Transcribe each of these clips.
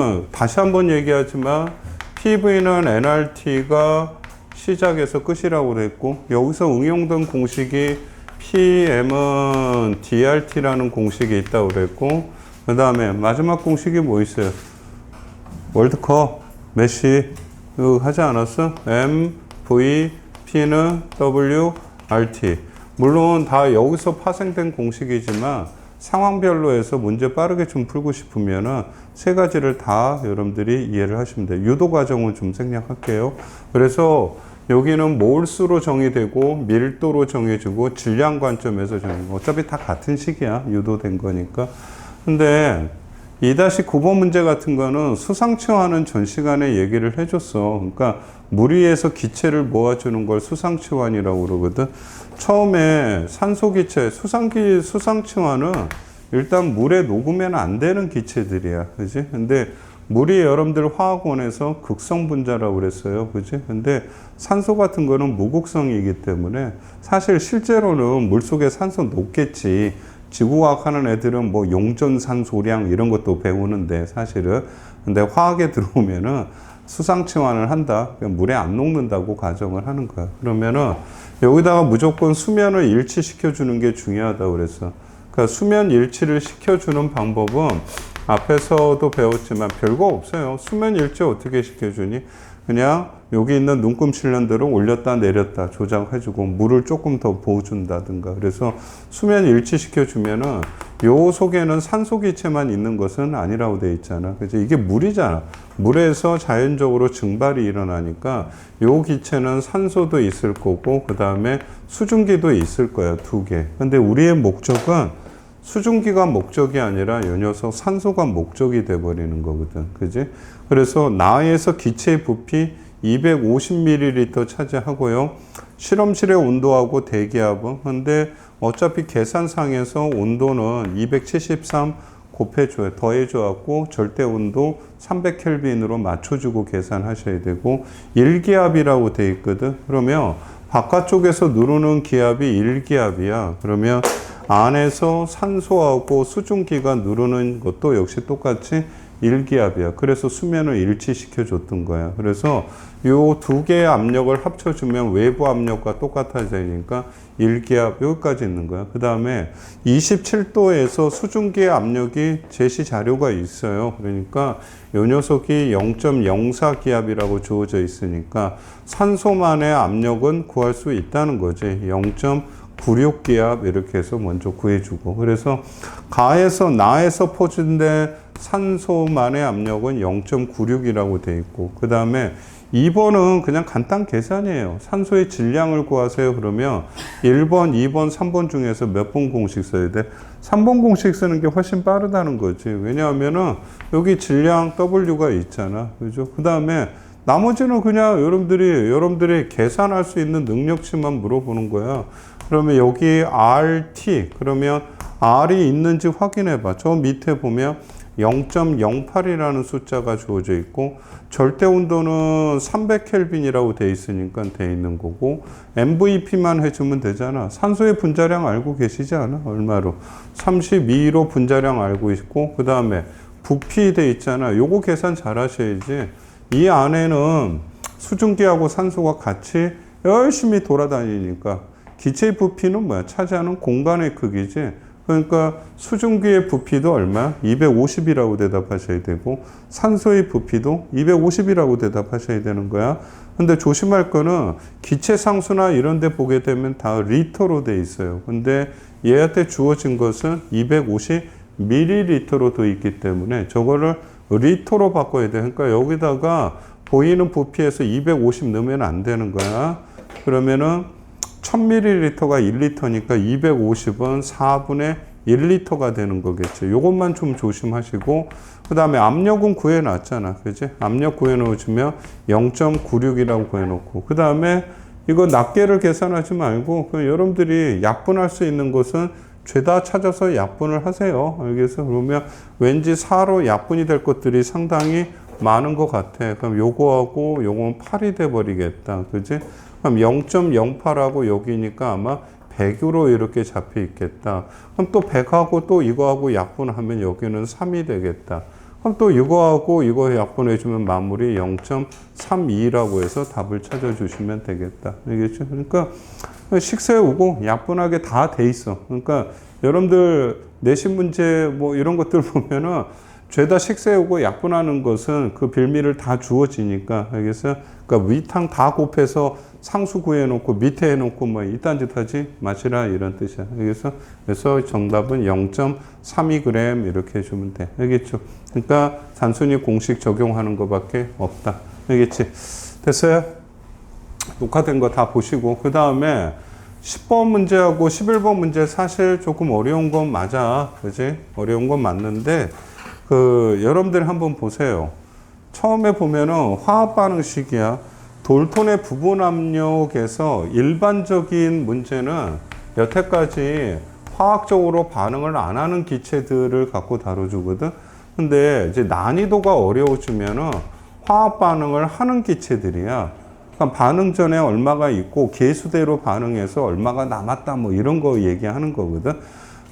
그러면은 다시 한번 얘기하지만 PV는 nRT가 시작에서 끝이라고 그랬고, 여기서 응용된 공식이 PM은 DRT라는 공식이 있다고 그랬고, 그 다음에 마지막 공식이 뭐 있어요? 월드컵, 메시, 이거 하지 않았어? M, V, P는 W, RT. 물론 다 여기서 파생된 공식이지만 상황별로 해서 문제 빠르게 좀 풀고 싶으면은 세 가지를 다 여러분들이 이해를 하시면 돼요. 유도 과정은 좀 생략할게요. 그래서 여기는 몰수로 정의되고 밀도로 정해지고 질량 관점에서 정해지고 어차피 다 같은 식이야. 유도된 거니까. 근데 2-9번 문제 같은 거는 수상치환은 전 시간에 얘기를 해줬어. 그러니까 물 위에서 기체를 모아주는 걸 수상치환이라고 그러거든. 처음에 산소기체, 수상치환은 일단 물에 녹으면 안 되는 기체들이야. 그지? 근데 물이 여러분들 화학원에서 극성분자라고 그랬어요. 그지? 근데 산소 같은 거는 무극성이기 때문에 사실 실제로는 물 속에 산소 녹겠지. 지구과학 하는 애들은 뭐 용전산소량 이런 것도 배우는데 사실은. 근데 화학에 들어오면은 수상치환을 한다. 물에 안 녹는다고 가정을 하는 거야. 그러면은 여기다가 무조건 수면을 일치시켜 주는 게 중요하다고 그랬어. 그러니까 수면 일치를 시켜주는 방법은 앞에서도 배웠지만 별거 없어요. 수면 일치 어떻게 시켜주니? 그냥 여기 있는 눈금 실련들을 올렸다 내렸다 조작해주고 물을 조금 더 부어준다든가. 그래서 수면 일치시켜주면은 요 속에는 산소 기체만 있는 것은 아니라고 돼 있잖아. 그래서 이게 물이잖아. 물에서 자연적으로 증발이 일어나니까 요 기체는 산소도 있을 거고 그 다음에 수증기도 있을 거야. 2개. 근데 우리의 목적은 수증기가 목적이 아니라 요 녀석 산소가 목적이 돼버리는 거거든. 그지? 그래서 나에서 기체의 부피 250ml 차지하고요. 실험실의 온도하고 대기압은 근데 어차피 계산상에서 온도는 273 곱해줘요. 더해줘갖고 절대 온도 300켈빈으로 맞춰주고 계산하셔야 되고 1기압이라고 돼 있거든. 그러면 바깥쪽에서 누르는 기압이 1기압이야. 그러면 안에서 산소하고 수증기가 누르는 것도 역시 똑같이 1기압이야. 그래서 수면을 일치시켜 줬던 거야. 그래서 요 2개의 압력을 합쳐주면 외부 압력과 똑같아지니까 1기압 여기까지 있는 거야. 그 다음에 27도에서 수증기의 압력이 제시 자료가 있어요. 그러니까 요 녀석이 0.04기압이라고 주어져 있으니까 산소만의 압력은 구할 수 있다는 거지. 0.96기압 이렇게 해서 먼저 구해주고. 그래서 가에서 나에서 퍼진데 산소만의 압력은 0.96이라고 돼 있고 그 다음에 2번은 그냥 간단 계산이에요. 산소의 질량을 구하세요. 그러면 1번, 2번, 3번 중에서 몇 번 공식 써야 돼? 3번 공식 쓰는 게 훨씬 빠르다는 거지. 왜냐하면은 여기 질량 W가 있잖아. 그죠? 그 다음에 나머지는 그냥 여러분들이 계산할 수 있는 능력치만 물어보는 거야. 그러면 여기 RT, 그러면 R이 있는지 확인해 봐. 저 밑에 보면 0.08이라는 숫자가 주어져 있고 절대 온도는 300켈빈이라고 돼 있으니까 돼 있는 거고 MVP만 해주면 되잖아. 산소의 분자량 알고 계시지 않아? 얼마로? 32로 분자량 알고 있고 그 다음에 부피 돼 있잖아. 요거 계산 잘 하셔야지. 이 안에는 수증기하고 산소가 같이 열심히 돌아다니니까 기체의 부피는 뭐야? 차지하는 공간의 크기지. 그러니까 수증기의 부피도 얼마? 250이라고 대답하셔야 되고 산소의 부피도 250이라고 대답하셔야 되는 거야. 근데 조심할 거는 기체 상수나 이런 데 보게 되면 다 리터로 돼 있어요. 근데 얘한테 주어진 것은 250ml로 돼 있기 때문에 저거를 리터로 바꿔야 돼. 그러니까 여기다가 보이는 부피에서 250 넣으면 안 되는 거야. 그러면은 1000ml가 1리터니까 250은 4분의 1리터가 되는 거겠죠. 요것만 좀 조심하시고 그 다음에 압력은 구해놨잖아. 그지? 압력 구해놓으시면 0.96이라고 구해놓고 그 다음에 이거 낱개를 계산하지 말고 여러분들이 약분할 수 있는 것은 죄다 찾아서 약분을 하세요. 알겠어? 그러면 왠지 4로 약분이 될 것들이 상당히 많은 것 같아. 그럼 요거하고 요건 8이 돼버리겠다. 그지? 그럼 0.08하고 여기니까 아마 100으로 이렇게 잡혀 있겠다. 그럼 또 100하고 또 이거하고 약분하면 여기는 3이 되겠다. 그럼 또 이거하고 이거 약분해주면 마무리 0.32라고 해서 답을 찾아주시면 되겠다. 알겠죠? 그러니까 식세우고 약분하게 다 돼 있어. 그러니까 여러분들 내신 문제 뭐 이런 것들 보면은 죄다 식세우고 약분하는 것은 그 빌미를 다 주어지니까. 알겠어요? 그러니까 위탕 다 곱해서 상수 구해놓고 밑에 해놓고 뭐 이딴 짓 하지 마시라 이런 뜻이야. 알겠어? 그래서 정답은 0.32g 이렇게 해주면 돼. 알겠죠? 그러니까 단순히 공식 적용하는 것밖에 없다. 알겠지? 됐어요? 녹화된 거 다 보시고 그 다음에 10번 문제하고 11번 문제 사실 조금 어려운 건 맞아. 그지? 어려운 건 맞는데 여러분들이 한번 보세요. 처음에 보면은 화학 반응식이야. 돌톤의 부분 압력에서 일반적인 문제는 여태까지 화학적으로 반응을 안 하는 기체들을 갖고 다뤄주거든. 근데 이제 난이도가 어려워지면은 화학 반응을 하는 기체들이야. 그러니까 반응 전에 얼마가 있고 계수대로 반응해서 얼마가 남았다 뭐 이런 거 얘기하는 거거든.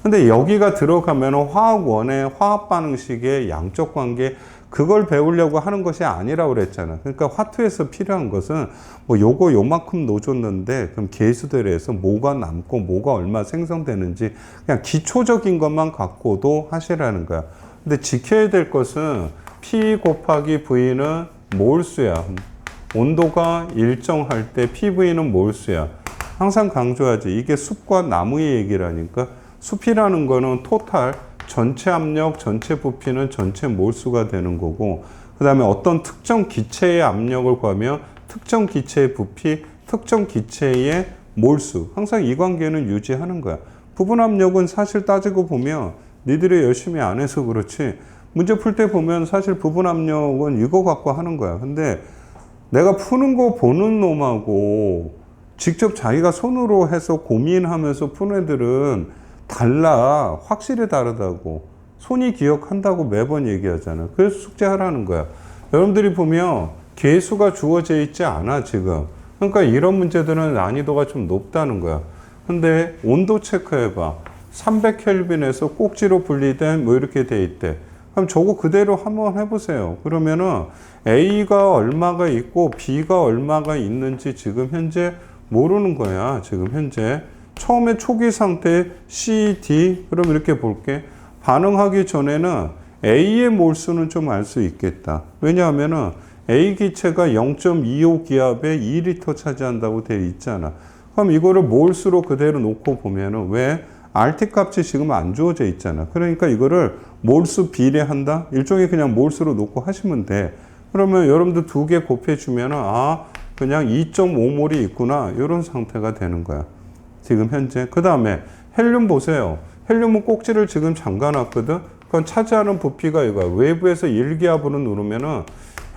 근데 여기가 들어가면 화학원의 화학 반응식의 양적 관계 그걸 배우려고 하는 것이 아니라고 그랬잖아. 그러니까 화투에서 필요한 것은 뭐 요거 요만큼 넣어줬는데 그럼 계수대로 해서 뭐가 남고 뭐가 얼마 생성되는지 그냥 기초적인 것만 갖고도 하시라는 거야. 근데 지켜야 될 것은 P 곱하기 V는 몰수야. 온도가 일정할 때 PV는 몰수야. 항상 강조하지. 이게 숲과 나무의 얘기라니까. 숲이라는 거는 토탈, 전체 압력, 전체 부피는 전체 몰수가 되는 거고, 그 다음에 어떤 특정 기체의 압력을 구하면 특정 기체의 부피, 특정 기체의 몰수. 항상 이 관계는 유지하는 거야. 부분 압력은 사실 따지고 보면 니들이 열심히 안 해서 그렇지, 문제 풀 때 보면 사실 부분 압력은 이거 갖고 하는 거야. 근데 내가 푸는 거 보는 놈하고 직접 자기가 손으로 해서 고민하면서 푸는 애들은 달라. 확실히 다르다고. 손이 기억한다고 매번 얘기하잖아. 그래서 숙제하라는 거야. 여러분들이 보면 계수가 주어져 있지 않아 지금. 그러니까 이런 문제들은 난이도가 좀 높다는 거야. 근데 온도 체크해봐. 300켈빈에서 꼭지로 분리된 뭐 이렇게 돼 있대. 그럼 저거 그대로 한번 해보세요. 그러면은 A가 얼마가 있고 B가 얼마가 있는지 지금 현재 모르는 거야. 지금 현재. 처음에 초기 상태 C, D 그럼 이렇게 볼게. 반응하기 전에는 A의 몰수는 좀 알 수 있겠다. 왜냐하면은 A 기체가 0.25 기압에 2리터 차지한다고 되어 있잖아. 그럼 이거를 몰수로 그대로 놓고 보면은 왜? RT 값이 지금 안 주어져 있잖아. 그러니까 이거를 몰수 비례한다? 일종의 그냥 몰수로 놓고 하시면 돼. 그러면 여러분들 두 개 곱해주면은 그냥 2.5몰이 있구나. 이런 상태가 되는 거야. 지금 현재. 그 다음에 헬륨 보세요. 헬륨은 꼭지를 지금 잠가놨거든. 그건 차지하는 부피가 이거야. 외부에서 1기압으로 누르면은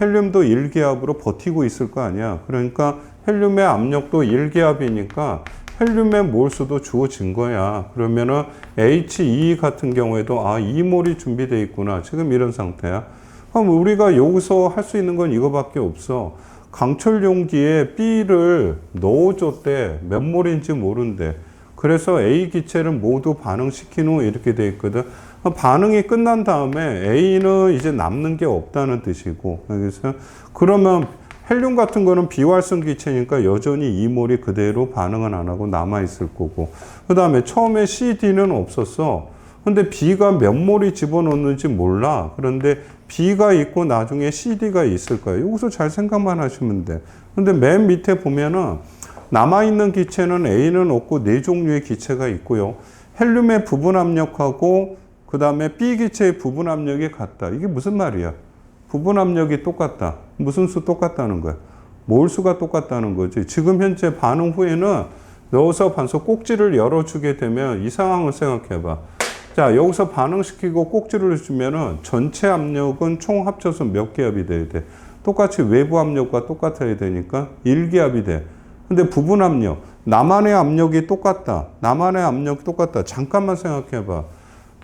헬륨도 1기압으로 버티고 있을 거 아니야. 그러니까 헬륨의 압력도 1기압이니까 헬륨의 몰수도 주어진 거야. 그러면은 HE 같은 경우에도 2몰이 준비되어 있구나. 지금 이런 상태야. 그럼 우리가 여기서 할 수 있는 건 이거밖에 없어. 강철 용기에 B를 넣어줬대. 몇 몰인지 모른대. 그래서 A 기체를 모두 반응시킨 후 이렇게 돼 있거든. 반응이 끝난 다음에 A는 이제 남는 게 없다는 뜻이고. 그래서 그러면 헬륨 같은 거는 비활성 기체니까 여전히 2몰이 그대로 반응은 안 하고 남아있을 거고. 그 다음에 처음에 CD는 없었어. 근데 B가 몇 몰이 집어넣는지 몰라. 그런데 B가 있고 나중에 CD가 있을 거야. 여기서 잘 생각만 하시면 돼. 근데 맨 밑에 보면은 남아있는 기체는 A는 없고 네 종류의 기체가 있고요. 헬륨의 부분 압력하고 그 다음에 B 기체의 부분 압력이 같다. 이게 무슨 말이야? 부분 압력이 똑같다. 무슨 수 똑같다는 거야? 몰수가 똑같다는 거지. 지금 현재 반응 후에는 넣어서 반소 꼭지를 열어주게 되면 이 상황을 생각해봐. 자, 여기서 반응시키고 꼭지를 주면은 전체 압력은 총 합쳐서 몇 기압이 돼야 돼? 똑같이 외부 압력과 똑같아야 되니까 1기압이 돼. 근데 부분 압력, 나만의 압력이 똑같다. 나만의 압력이 똑같다. 잠깐만 생각해봐.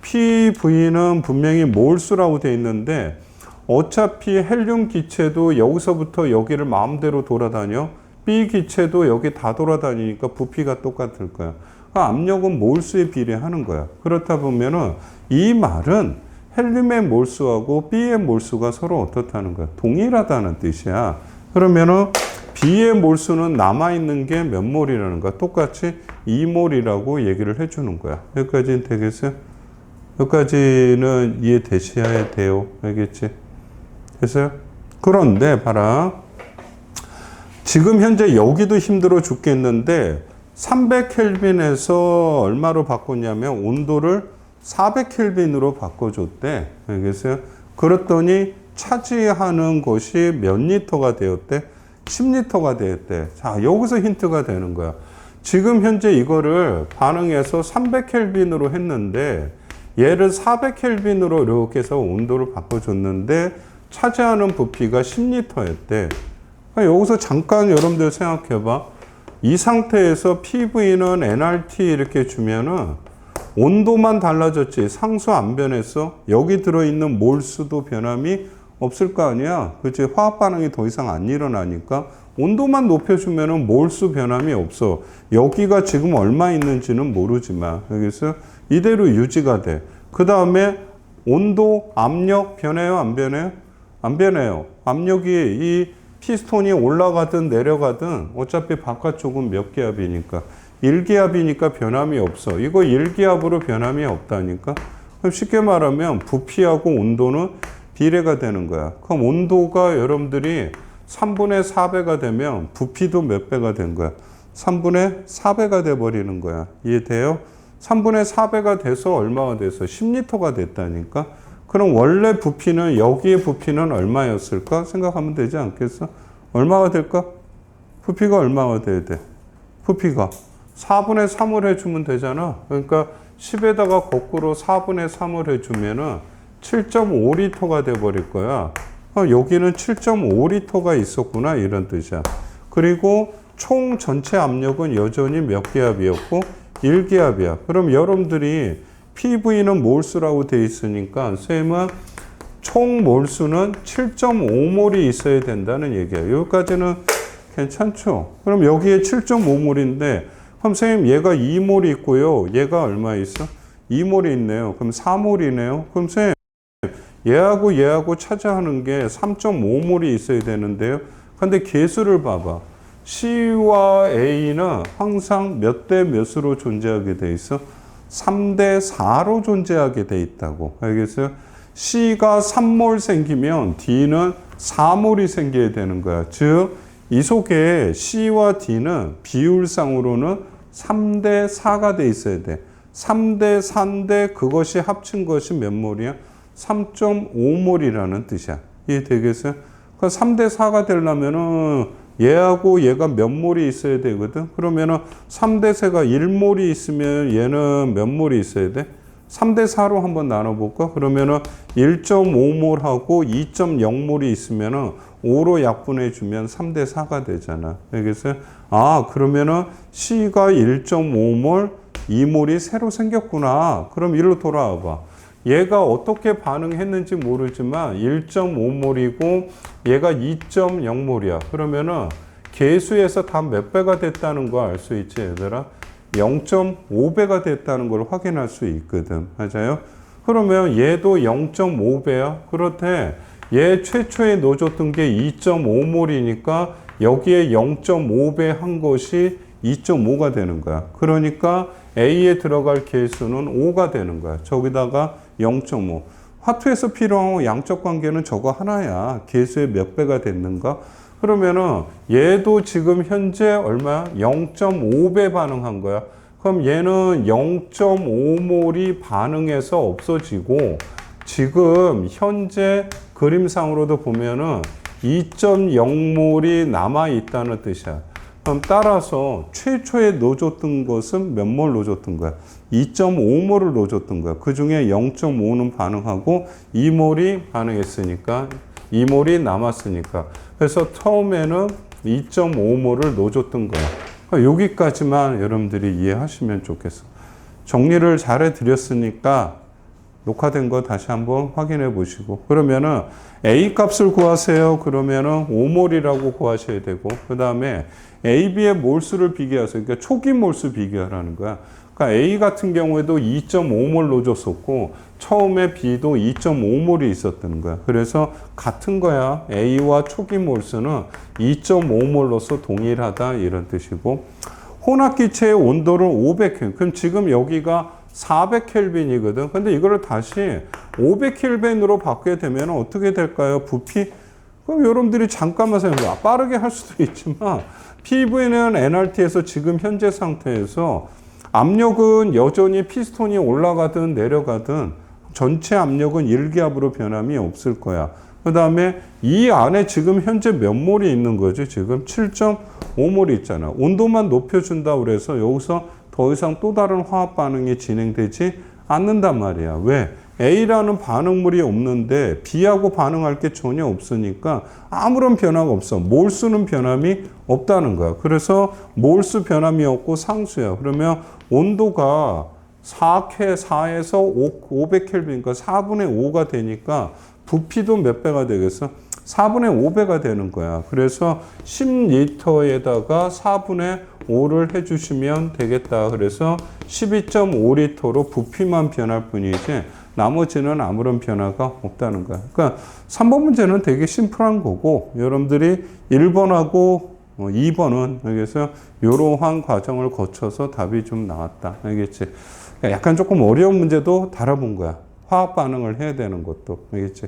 PV는 분명히 몰수라고 돼 있는데 어차피 헬륨 기체도 여기서부터 여기를 마음대로 돌아다녀. B 기체도 여기 다 돌아다니니까 부피가 똑같을 거야. 압력은 몰수에 비례하는 거야. 그렇다 보면은 이 말은 헬륨의 몰수하고 B의 몰수가 서로 어떻다는 거야? 동일하다는 뜻이야. 그러면은 B의 몰수는 남아있는 게 몇 몰이라는 거야? 똑같이 2몰이라고 얘기를 해주는 거야. 여기까지는 되겠어요? 여기까지는 이해되셔야 돼요. 알겠지? 됐어요? 그런데 봐라. 지금 현재 여기도 힘들어 죽겠는데 300켈빈에서 얼마로 바꿨냐면 온도를 400켈빈으로 바꿔줬대. 알겠어요? 그랬더니 차지하는 것이 몇 리터가 되었대? 10리터가 되었대. 자, 여기서 힌트가 되는 거야. 지금 현재 이거를 반응해서 300켈빈으로 했는데 얘를 400켈빈으로 이렇게 해서 온도를 바꿔줬는데 차지하는 부피가 10리터였대. 여기서 잠깐 여러분들 생각해봐. 이 상태에서 PV는 nRT 이렇게 주면은 온도만 달라졌지 상수 안 변했어. 여기 들어있는 몰수도 변함이 없을 거 아니야. 그치? 화학 반응이 더 이상 안 일어나니까 온도만 높여주면은 몰수 변함이 없어. 여기가 지금 얼마 있는지는 모르지만 여기서 이대로 유지가 돼. 그 다음에 온도, 압력 변해요? 안 변해요? 안 변해요. 압력이 이 피스톤이 올라가든 내려가든 어차피 바깥쪽은 몇 기압이니까 1기압이니까 변함이 없어. 이거 1기압으로 변함이 없다니까. 그럼 쉽게 말하면 부피하고 온도는 비례가 되는 거야. 그럼 온도가 여러분들이 3분의 4배가 되면 부피도 몇 배가 된 거야? 3분의 4배가 돼 버리는 거야. 이해돼요? 3분의 4배가 돼서 얼마가 돼서 10리터가 됐다니까. 그럼 원래 부피는 여기의 부피는 얼마였을까? 생각하면 되지 않겠어? 얼마가 될까? 부피가 얼마가 돼야 돼? 부피가 4분의 3을 해주면 되잖아. 그러니까 10에다가 거꾸로 4분의 3을 해주면은 7.5리터가 돼버릴 거야. 여기는 7.5리터가 있었구나 이런 뜻이야. 그리고 총 전체 압력은 여전히 몇 기압이었고 1기압이야. 그럼 여러분들이 PV는 몰수라고 돼 있으니까 쌤은 총 몰수는 7.5몰이 있어야 된다는 얘기야. 여기까지는 괜찮죠? 그럼 여기에 7.5몰인데 그럼 선생님 얘가 2몰이 있고요. 얘가 얼마 있어? 2몰이 있네요. 그럼 4몰이네요. 그럼 선생님 얘하고 차지하는 게 3.5몰이 있어야 되는데요. 근데 개수를 봐봐. C와 A는 항상 몇 대 몇으로 존재하게 돼 있어? 3대 4로 존재하게 돼 있다고. 알겠어요? C가 3몰 생기면 D는 4몰이 생겨야 되는 거야. 즉, 이 속에 C와 D는 비율상으로는 3대 4가 돼 있어야 돼. 3대 4인데 그것이 합친 것이 몇 몰이야? 3.5몰이라는 뜻이야. 이해되겠어요? 그러니까 3대 4가 되려면은 얘하고 얘가 몇 몰이 있어야 되거든? 그러면은 3대 4가 1몰이 있으면 얘는 몇 몰이 있어야 돼? 3대 4로 한번 나눠볼까? 그러면은 1.5몰하고 2.0몰이 있으면은 5로 약분해주면 3대 4가 되잖아. 알겠어요? 아, 그러면은 C가 1.5몰, 2몰이 새로 생겼구나. 그럼 이리로 돌아와 봐. 얘가 어떻게 반응했는지 모르지만 1.5몰이고 얘가 2.0몰이야. 그러면은 계수에서 다 몇 배가 됐다는 거 알 수 있지, 얘들아? 0.5배가 됐다는 걸 확인할 수 있거든. 맞아요? 그러면 얘도 0.5배야. 그렇대. 얘 최초에 넣어줬던 게 2.5몰이니까 여기에 0.5배 한 것이 2.5가 되는 거야. 그러니까 A에 들어갈 계수는 5가 되는 거야. 저기다가 0.5. 화투에서 필요한 양적 관계는 저거 하나야. 계수의 몇 배가 됐는가? 그러면은 얘도 지금 현재 얼마야? 0.5배 반응한 거야. 그럼 얘는 0.5몰이 반응해서 없어지고 지금 현재 그림상으로도 보면은 2.0몰이 남아 있다는 뜻이야. 그럼 따라서 최초에 넣어줬던 것은 몇 몰 넣어줬던 거야? 2.5몰을 넣어줬던 거야. 그 중에 0.5는 반응하고 2몰이 반응했으니까 2몰이 남았으니까. 그래서 처음에는 2.5몰을 넣어줬던 거야. 그러니까 여기까지만 여러분들이 이해하시면 좋겠어. 정리를 잘 해드렸으니까 녹화된 거 다시 한번 확인해 보시고 그러면은 A 값을 구하세요. 그러면은 5몰이라고 구하셔야 되고 그 다음에 A, B의 몰수를 비교하세요. 그러니까 초기 몰수 비교하라는 거야. 그러니까 A 같은 경우에도 2.5몰 넣어줬었고 처음에 B도 2.5몰이 있었던 거야. 그래서 같은 거야. A와 초기 몰수는 2.5몰로서 동일하다 이런 뜻이고, 혼합기체의 온도를 500켈빈. 그럼 지금 여기가 400켈빈이거든. 근데 이거를 다시 500켈빈으로 바뀌게 되면 어떻게 될까요? 부피? 그럼 여러분들이 잠깐만 생각해. 빠르게 할 수도 있지만 PV는 NRT에서 지금 현재 상태에서 압력은 여전히 피스톤이 올라가든 내려가든 전체 압력은 1기압으로 변함이 없을 거야. 그 다음에 이 안에 지금 현재 몇 몰이 있는 거지? 지금 7.5몰이 있잖아. 온도만 높여준다 그래서 여기서 더 이상 또 다른 화학 반응이 진행되지 않는단 말이야. 왜? A라는 반응물이 없는데 B하고 반응할 게 전혀 없으니까 아무런 변화가 없어. 몰수는 변함이 없다는 거야. 그래서 몰수 변함이 없고 상수야. 그러면 온도가 4에서 500켈빈이니까 4분의 5가 되니까 부피도 몇 배가 되겠어? 4분의 5배가 되는 거야. 그래서 10리터에다가 4분의 5를 해주시면 되겠다. 그래서 12.5리터로 부피만 변할 뿐이지 나머지는 아무런 변화가 없다는 거야. 그러니까 3번 문제는 되게 심플한 거고, 여러분들이 1번하고 2번은 여기서 이러한 과정을 거쳐서 답이 좀 나왔다. 알겠지? 그러니까 약간 조금 어려운 문제도 달아본 거야. 화학 반응을 해야 되는 것도. 알겠지?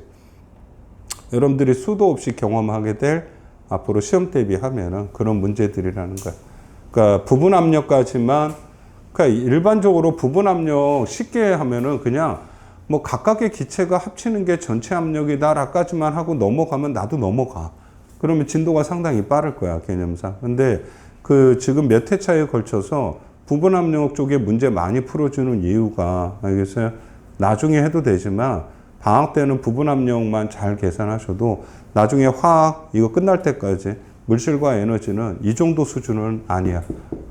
여러분들이 수도 없이 경험하게 될 앞으로 시험 대비하면은 그런 문제들이라는 거야. 그러니까 부분 압력까지만, 그러니까 일반적으로 부분 압력 쉽게 하면은 그냥 뭐 각각의 기체가 합치는 게 전체 압력이다라까지만 하고 넘어가면 나도 넘어가. 그러면 진도가 상당히 빠를 거야, 개념상. 근데 그 지금 몇 회 차에 걸쳐서 부분 압력 쪽에 문제 많이 풀어주는 이유가, 알겠어요? 나중에 해도 되지만 방학 때는 부분 압력만 잘 계산하셔도 나중에 화학 이거 끝날 때까지 물질과 에너지는 이 정도 수준은 아니야.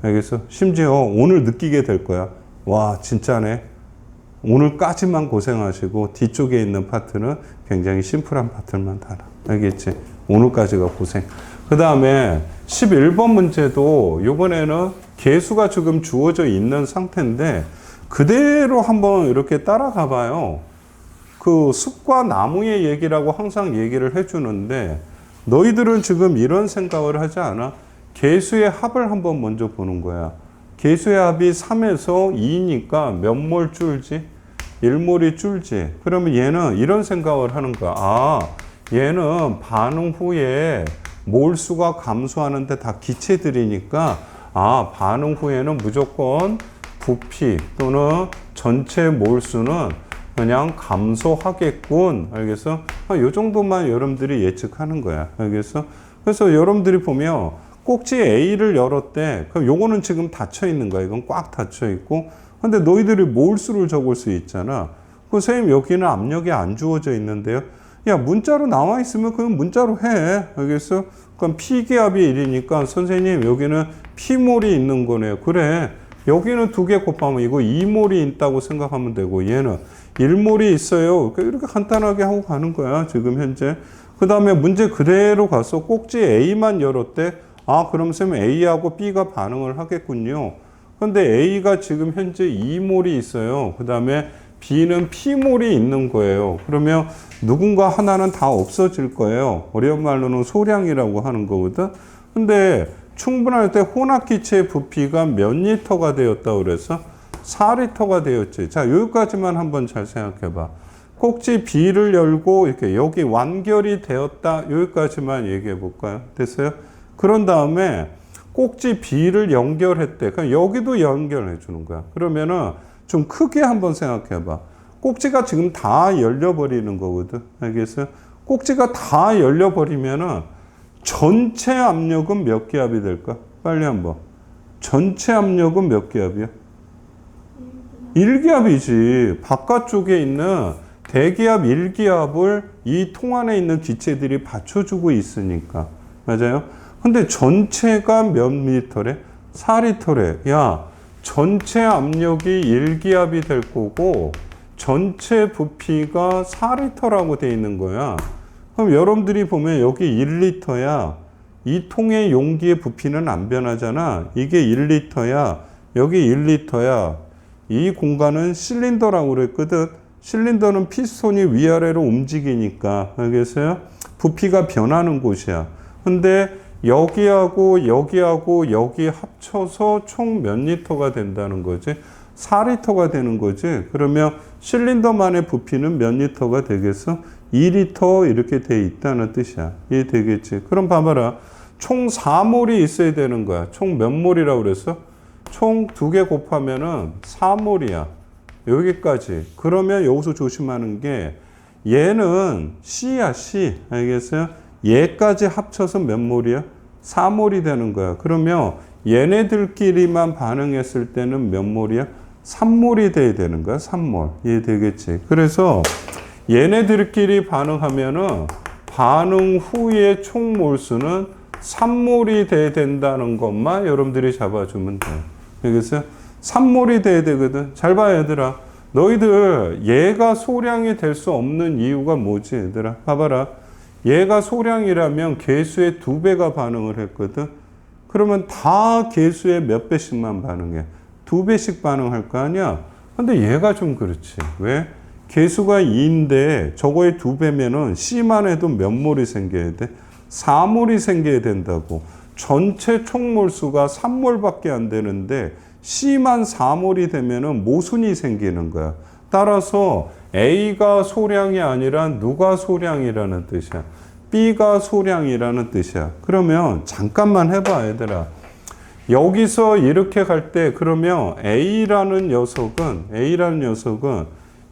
알겠어? 심지어 오늘 느끼게 될 거야. 와, 진짜네. 오늘까지만 고생하시고 뒤쪽에 있는 파트는 굉장히 심플한 파트만 달아. 알겠지? 오늘까지가 고생. 그 다음에 11번 문제도 이번에는 개수가 지금 주어져 있는 상태인데 그대로 한번 이렇게 따라가 봐요. 그 숲과 나무의 얘기라고 항상 얘기를 해주는데 너희들은 지금 이런 생각을 하지 않아? 개수의 합을 한번 먼저 보는 거야. 개수의 합이 3에서 2니까 몇 몰 줄지? 1몰이 줄지. 그러면 얘는 이런 생각을 하는 거야. 아, 얘는 반응 후에 몰수가 감소하는데 다 기체들이니까 아, 반응 후에는 무조건 부피 또는 전체 몰수는 그냥 감소하겠군. 알겠어? 이 정도만 여러분들이 예측하는 거야. 알겠어? 그래서 여러분들이 보면 꼭지 A를 열었대. 그럼 요거는 지금 닫혀 있는 거야. 이건 꽉 닫혀 있고. 근데 너희들이 몰수를 적을 수 있잖아. 그 선생님 여기는 압력이 안 주어져 있는데요. 야, 문자로 나와 있으면 그냥 문자로 해. 알겠어? 그럼 P기압이 1이니까 선생님 여기는 P몰이 있는 거네요. 그래. 여기는 2개 곱하면 이거 2몰이 있다고 생각하면 되고 얘는 1몰이 있어요. 이렇게 간단하게 하고 가는 거야. 지금 현재. 그 다음에 문제 그대로 가서 꼭지 A만 열었대. 아, 그럼 선생님 A하고 B가 반응을 하겠군요. 근데 A가 지금 현재 2몰이 있어요. 그 다음에 B는 P몰이 있는 거예요. 그러면 누군가 하나는 다 없어질 거예요. 어려운 말로는 소량이라고 하는 거거든. 근데 충분할 때 혼합기체의 부피가 몇 리터가 되었다고 그래서 4리터가 되었지. 자, 여기까지만 한번 잘 생각해 봐. 꼭지 B를 열고 이렇게 여기 완결이 되었다. 여기까지만 얘기해 볼까요? 됐어요? 그런 다음에 꼭지 B를 연결했대. 그럼 여기도 연결해 주는 거야. 그러면은 좀 크게 한번 생각해 봐. 꼭지가 지금 다 열려버리는 거거든. 알겠어요? 꼭지가 다 열려버리면은 전체 압력은 몇 기압이 될까? 빨리 한번. 전체 압력은 몇 기압이야? 1기압이지. 바깥쪽에 있는 대기압 1기압을 이 통 안에 있는 기체들이 받쳐주고 있으니까. 맞아요? 근데 전체가 몇 리터래? 4리터래. 야, 전체 압력이 1기압이 될 거고 전체 부피가 4리터라고 돼 있는 거야. 그럼 여러분들이 보면 여기 1리터야. 이 통의 용기의 부피는 안 변하잖아. 이게 1리터야. 여기 1리터야. 이 공간은 실린더라고 그랬거든. 실린더는 피스톤이 위아래로 움직이니까, 알겠어요? 부피가 변하는 곳이야. 근데 여기하고 여기하고 여기 합쳐서 총 몇 리터가 된다는 거지? 4리터가 되는 거지. 그러면 실린더만의 부피는 몇 리터가 되겠어? 2리터 이렇게 돼 있다는 뜻이야. 이해되겠지? 그럼 봐봐라. 총 4몰이 있어야 되는 거야. 총 몇 몰이라고 그랬어? 총 2개 곱하면은 4몰이야. 여기까지. 그러면 여기서 조심하는 게 얘는 C야, C. 알겠어요? 얘까지 합쳐서 몇 몰이야? 4몰이 되는 거야. 그러면 얘네들끼리만 반응했을 때는 몇 몰이야? 3몰이 돼야 되는 거야. 3몰. 이해되겠지? 그래서 얘네들끼리 반응하면은 반응 후의 총 몰수는 3몰이 돼야 된다는 것만 여러분들이 잡아주면 돼요. 알겠어요? 3몰이 돼야 되거든. 잘 봐, 얘들아. 너희들 얘가 소량이 될 수 없는 이유가 뭐지, 얘들아? 봐봐라. 얘가 소량이라면 개수의 2배가 반응을 했거든. 그러면 다 개수의 몇 배씩만 반응해? 2배씩 반응할 거 아니야? 근데 얘가 좀 그렇지. 왜? 개수가 2인데 저거의 2배면은 C만 해도 몇 몰이 생겨야 돼? 4몰이 생겨야 된다고. 전체 총몰수가 3몰밖에 안 되는데 C만 4몰이 되면은 모순이 생기는 거야. 따라서 A가 소량이 아니라 누가 소량이라는 뜻이야? B가 소량이라는 뜻이야. 그러면 잠깐만 해봐, 얘들아. 여기서 이렇게 갈 때 그러면 A라는 녀석은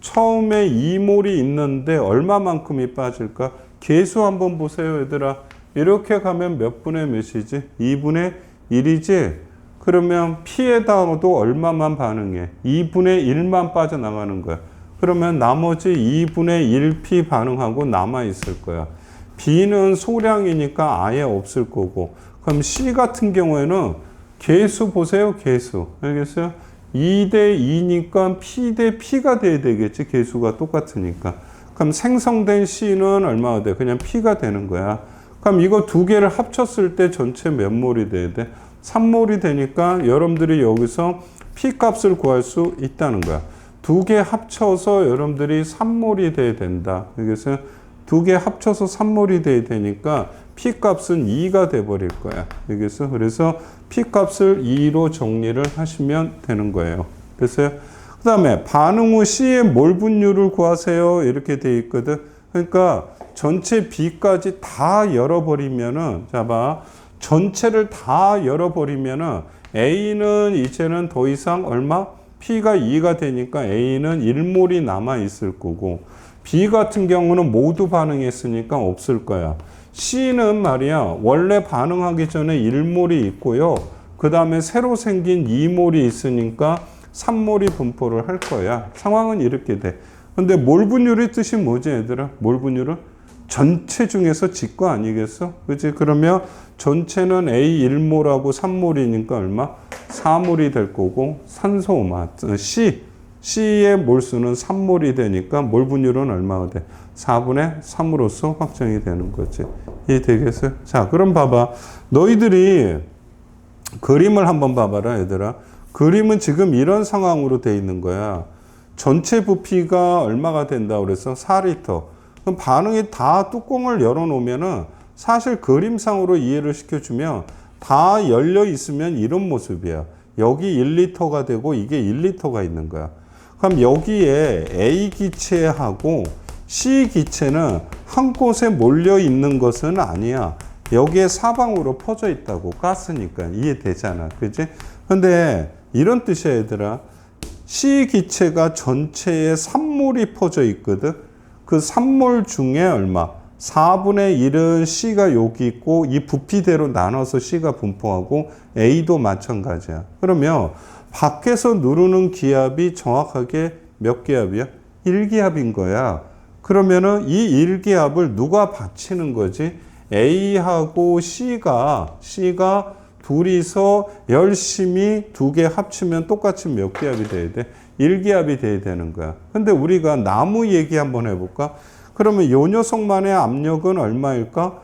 처음에 2몰이 있는데 얼마만큼이 빠질까? 계수 한번 보세요, 얘들아. 이렇게 가면 몇 분의 몇이지? 2분의 1이지? 그러면 P에다가도 얼마만 반응해? 2분의 1만 빠져나가는 거야. 그러면 나머지 2분의 1P 반응하고 남아있을 거야. B는 소량이니까 아예 없을 거고. 그럼 C 같은 경우에는 개수 보세요, 개수. 알겠어요? 2대 2니까 P 대 P가 돼야 되겠지. 개수가 똑같으니까. 그럼 생성된 C는 얼마가 돼? 그냥 P가 되는 거야. 그럼 이거 2개를 합쳤을 때 전체 몇 몰이 돼야 돼? 3몰이 되니까 여러분들이 여기서 P 값을 구할 수 있다는 거야. 2개 합쳐서 여러분들이 3몰이 돼야 된다. 알겠어요? 2개 합쳐서 3몰이 돼야 되니까 P 값은 2가 돼버릴 거야. 알겠어? 그래서 P 값을 2로 정리를 하시면 되는 거예요. 됐어요? 그 다음에 반응 후 C의 몰 분율을 구하세요. 이렇게 돼 있거든. 그러니까 전체 B까지 다 열어버리면은, 자 봐. 전체를 다 열어버리면은 A는 이제는 더 이상 얼마? P가 2가 되니까 A는 1몰이 남아있을 거고, B 같은 경우는 모두 반응했으니까 없을 거야. C는 말이야, 원래 반응하기 전에 1몰이 있고요. 그 다음에 새로 생긴 2몰이 있으니까 3몰이 분포를 할 거야. 상황은 이렇게 돼. 근데 몰 분율의 뜻이 뭐지, 얘들아? 몰 분율은? 전체 중에서 직거 아니겠어? 그치? 그러면 전체는 A 1몰하고 3몰이니까 얼마? 4몰이 될 거고, 산소마, C의 몰수는 3몰이 되니까 몰 분율은 얼마가 돼? 4분의 3으로서 확정이 되는 거지. 이해되겠어요? 자, 그럼 봐봐. 너희들이 그림을 한번 봐봐라, 얘들아. 그림은 지금 이런 상황으로 돼 있는 거야. 전체 부피가 얼마가 된다고 그래서 4리터. 그럼 반응이 다 뚜껑을 열어놓으면은 사실 그림상으로 이해를 시켜주면 다 열려 있으면 이런 모습이야. 여기 1리터가 되고 이게 1리터가 있는 거야. 그럼 여기에 A 기체하고 C 기체는 한 곳에 몰려 있는 것은 아니야. 여기에 사방으로 퍼져 있다고. 가스니까 이해되잖아. 그치? 근데 이런 뜻이야, 얘들아. C 기체가 전체에 3몰이 퍼져 있거든. 그 3몰 중에 얼마? 4분의 1은 C가 여기 있고 이 부피대로 나눠서 C가 분포하고 A도 마찬가지야. 그러면 밖에서 누르는 기압이 정확하게 몇 기압이야? 1기압인 거야. 그러면은 이 1기압을 누가 받치는 거지? A하고 C가 둘이서 열심히 2개 합치면 똑같이 몇 기압이 돼야 돼? 1기압이 돼야 되는 거야. 근데 우리가 나무 얘기 한번 해볼까? 그러면 요 녀석만의 압력은 얼마일까?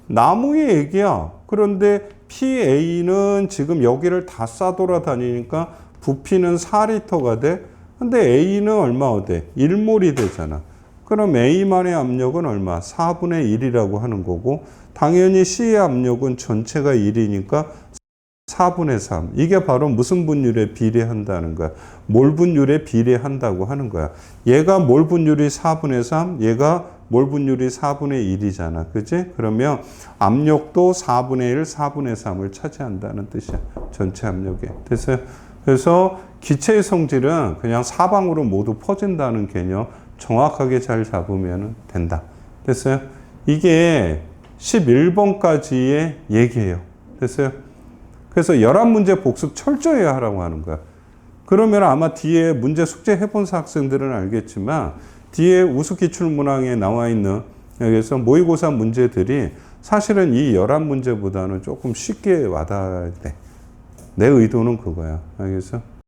나무의 얘기야. 그런데 PA는 지금 여기를 다 싸돌아다니니까 부피는 4리터가 돼. 근데 A는 얼마 돼? 1몰이 되잖아. 그럼 A만의 압력은 얼마? 4분의 1이라고 하는 거고, 당연히 C의 압력은 전체가 1이니까 4분의 3. 이게 바로 무슨 분율에 비례한다는 거야? 몰 분율에 비례한다고 하는 거야. 얘가 몰 분율이 4분의 3, 얘가 몰 분율이 4분의 1이잖아. 그지? 그러면 압력도 4분의 1, 4분의 3을 차지한다는 뜻이야. 전체 압력에. 됐어요? 그래서 기체의 성질은 그냥 사방으로 모두 퍼진다는 개념 정확하게 잘 잡으면 된다. 됐어요? 이게 11번까지의 얘기예요. 됐어요? 그래서 11문제 복습 철저히 하라고 하는 거야. 그러면 아마 뒤에 문제 숙제 해본 학생들은 알겠지만 뒤에 우수기출문항에 나와 있는 여기서 모의고사 문제들이 사실은 이 11문제보다는 조금 쉽게 와닿아야 돼. 내 의도는 그거야. 알겠어?